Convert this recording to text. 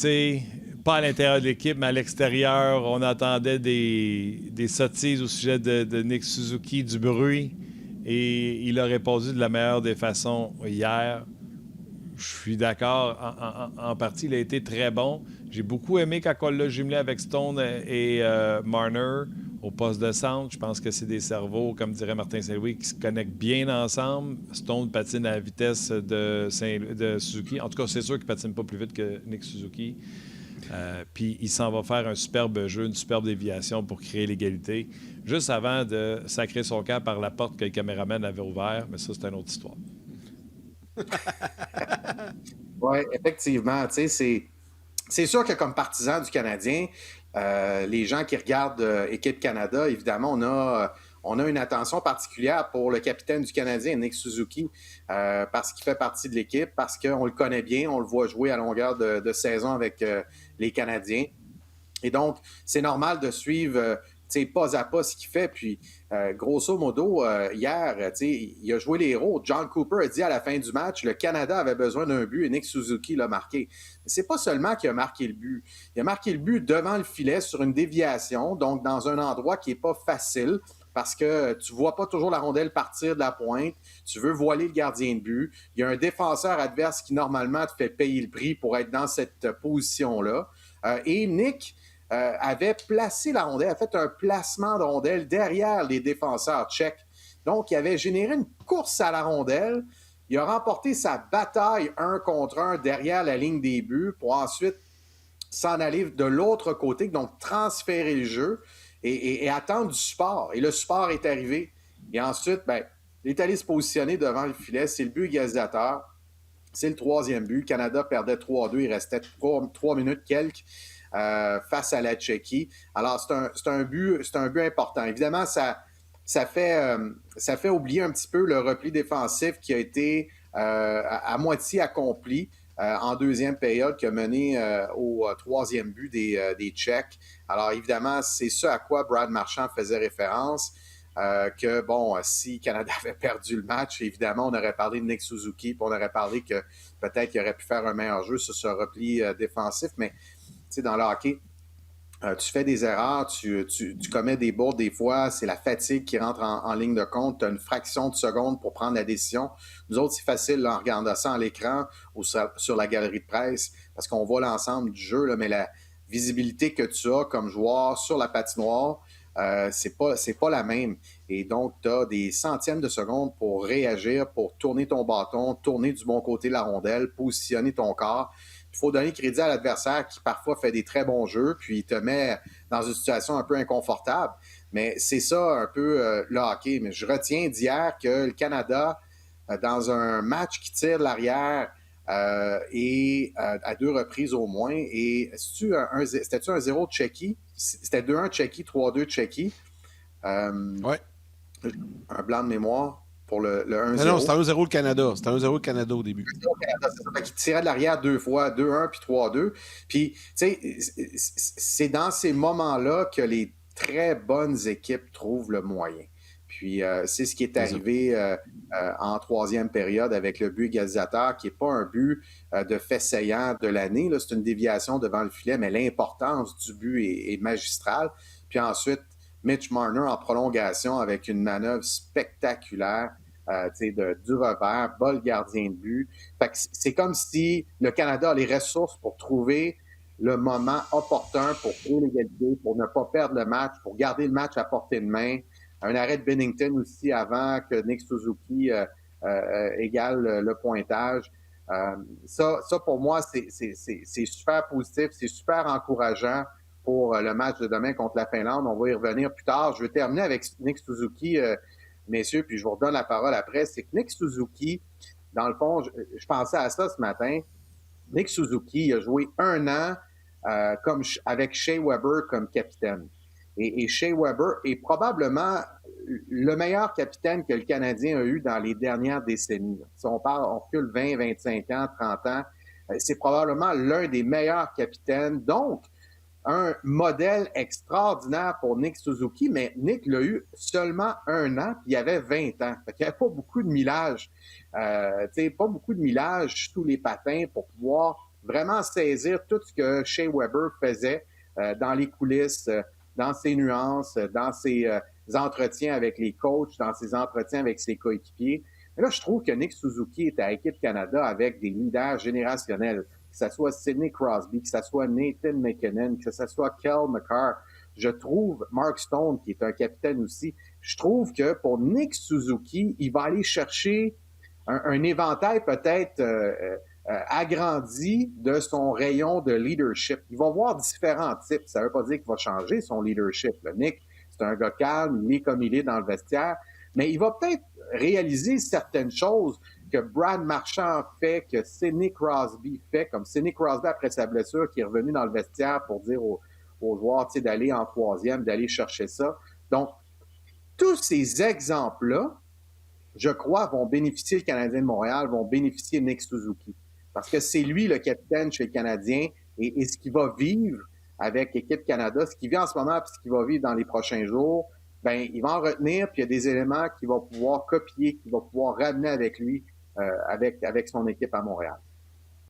sais, pas à l'intérieur de l'équipe, mais à l'extérieur, on entendait des sottises au sujet de Nick Suzuki, du bruit. Et il a répondu de la meilleure des façons hier. Je suis d'accord. En partie, il a été très bon. J'ai beaucoup aimé quand on l'a jumelé avec Stone et Marner au poste de centre. Je pense que c'est des cerveaux, comme dirait Martin Saint-Louis, qui se connectent bien ensemble. Stone patine à la vitesse de Suzuki. En tout cas, c'est sûr qu'il ne patine pas plus vite que Nick Suzuki. Puis il s'en va faire un superbe jeu, une superbe déviation pour créer l'égalité. Juste avant de sacrer son camp par la porte que le caméraman avait ouvert. Mais ça, c'est une autre histoire. Oui, effectivement. Tu sais, c'est sûr que comme partisan du Canadien, les gens qui regardent Équipe Canada, évidemment, on a une attention particulière pour le capitaine du Canadien, Nick Suzuki, parce qu'il fait partie de l'équipe, parce qu'on le connaît bien, on le voit jouer à longueur de saison avec les Canadiens. Et donc, c'est normal de suivre pas à pas ce qu'il fait. Puis, grosso modo, hier, il a joué les héros. John Cooper a dit à la fin du match, le Canada avait besoin d'un but et Nick Suzuki l'a marqué. Mais c'est pas seulement qu'il a marqué le but. Il a marqué le but devant le filet sur une déviation, donc dans un endroit qui n'est pas facile parce que tu ne vois pas toujours la rondelle partir de la pointe. Tu veux voiler le gardien de but. Il y a un défenseur adverse qui, normalement, te fait payer le prix pour être dans cette position-là. Et Nick avait placé la rondelle, a fait un placement de rondelle derrière les défenseurs tchèques. Donc, il avait généré une course à la rondelle. Il a remporté sa bataille 1 contre 1 derrière la ligne des buts pour ensuite s'en aller de l'autre côté, donc transférer le jeu et attendre du support. Et le support est arrivé. Et ensuite, il est allé se positionner devant le filet. C'est le but égalisateur. C'est le troisième but. Le Canada perdait 3-2. Il restait 3 minutes quelques. Face à la Tchéquie. Alors, c'est un but important. Évidemment, ça fait oublier un petit peu le repli défensif qui a été à moitié accompli en deuxième période, qui a mené au troisième but des Tchèques. Alors, évidemment, c'est ce à quoi Brad Marchand faisait référence. Que, si Canada avait perdu le match, évidemment, on aurait parlé de Nick Suzuki, puis on aurait parlé que peut-être qu'il aurait pu faire un meilleur jeu sur ce repli défensif, mais dans le hockey, tu fais des erreurs, tu commets des bourdes des fois, c'est la fatigue qui rentre en ligne de compte, tu as une fraction de seconde pour prendre la décision. Nous autres, c'est facile là, en regardant ça à l'écran ou sur la galerie de presse parce qu'on voit l'ensemble du jeu, là, mais la visibilité que tu as comme joueur sur la patinoire, c'est pas la même. Et donc, tu as des centièmes de seconde pour réagir, pour tourner ton bâton, tourner du bon côté de la rondelle, positionner ton corps. Il faut donner crédit à l'adversaire qui parfois fait des très bons jeux, puis il te met dans une situation un peu inconfortable. Mais c'est ça un peu le hockey. Mais je retiens d'hier que le Canada, dans un match qui tire de l'arrière et à 2 reprises au moins, et c'était-tu un 0 de Tchéquie? C'était 2-1 Tchéquie, 3-2 Tchéquie. Oui. Un blanc de mémoire. Pour le 1-0. Non, c'était 1-0 le Canada. C'était 1-0 le Canada au début. Qui tirait de l'arrière 2 fois, 2-1 puis 3-2. Puis, tu sais, c'est dans ces moments-là que les très bonnes équipes trouvent le moyen. Puis, c'est ce qui est arrivé en troisième période avec le but égalisateur, qui n'est pas un but de fait saillant de l'année. Là, c'est une déviation devant le filet, mais l'importance du but est magistrale. Puis ensuite, Mitch Marner en prolongation avec une manœuvre spectaculaire. Du revers, bas le gardien de but. Fait que c'est comme si le Canada a les ressources pour trouver le moment opportun pour créer l'égalité, pour ne pas perdre le match, pour garder le match à portée de main. Un arrêt de Binnington aussi avant que Nick Suzuki égale le pointage. Ça, pour moi, c'est super positif, c'est super encourageant pour le match de demain contre la Finlande. On va y revenir plus tard. Je vais terminer avec Nick Suzuki, messieurs, puis je vous redonne la parole après. C'est que Nick Suzuki, dans le fond, je pensais à ça ce matin. Nick Suzuki a joué 1 an avec Shea Weber comme capitaine. Et Shea Weber est probablement le meilleur capitaine que le Canadien a eu dans les dernières décennies. Si on recule 20, 25 ans, 30 ans, c'est probablement l'un des meilleurs capitaines. Donc, un modèle extraordinaire pour Nick Suzuki, mais Nick l'a eu seulement 1 an, puis il avait 20 ans. Fait qu'il n'y avait pas beaucoup de millage. Pas beaucoup de millage sous les patins pour pouvoir vraiment saisir tout ce que Shea Weber faisait dans les coulisses, dans ses nuances, dans ses entretiens avec les coachs, dans ses entretiens avec ses coéquipiers. Mais là, je trouve que Nick Suzuki est à Équipe Canada avec des leaders générationnels, que ce soit Sidney Crosby, que ce soit Nathan McKinnon, que ce soit Kel McCarr. Je trouve Mark Stone, qui est un capitaine aussi, je trouve que pour Nick Suzuki, il va aller chercher un éventail peut-être agrandi de son rayon de leadership. Il va voir différents types. Ça ne veut pas dire qu'il va changer son leadership. Là. Nick, c'est un gars calme, il est comme il est dans le vestiaire, mais il va peut-être réaliser certaines choses que Brad Marchand fait, que Sidney Crosby fait, comme Sidney Crosby après sa blessure, qui est revenu dans le vestiaire pour dire aux joueurs d'aller en troisième, d'aller chercher ça. Donc, tous ces exemples-là, je crois, vont bénéficier le Canadien de Montréal, vont bénéficier Nick Suzuki. Parce que c'est lui le capitaine chez le Canadien et ce qu'il va vivre avec Équipe Canada, ce qu'il vit en ce moment et ce qu'il va vivre dans les prochains jours, ben il va en retenir, puis il y a des éléments qu'il va pouvoir copier, qu'il va pouvoir ramener avec lui, avec son équipe à Montréal.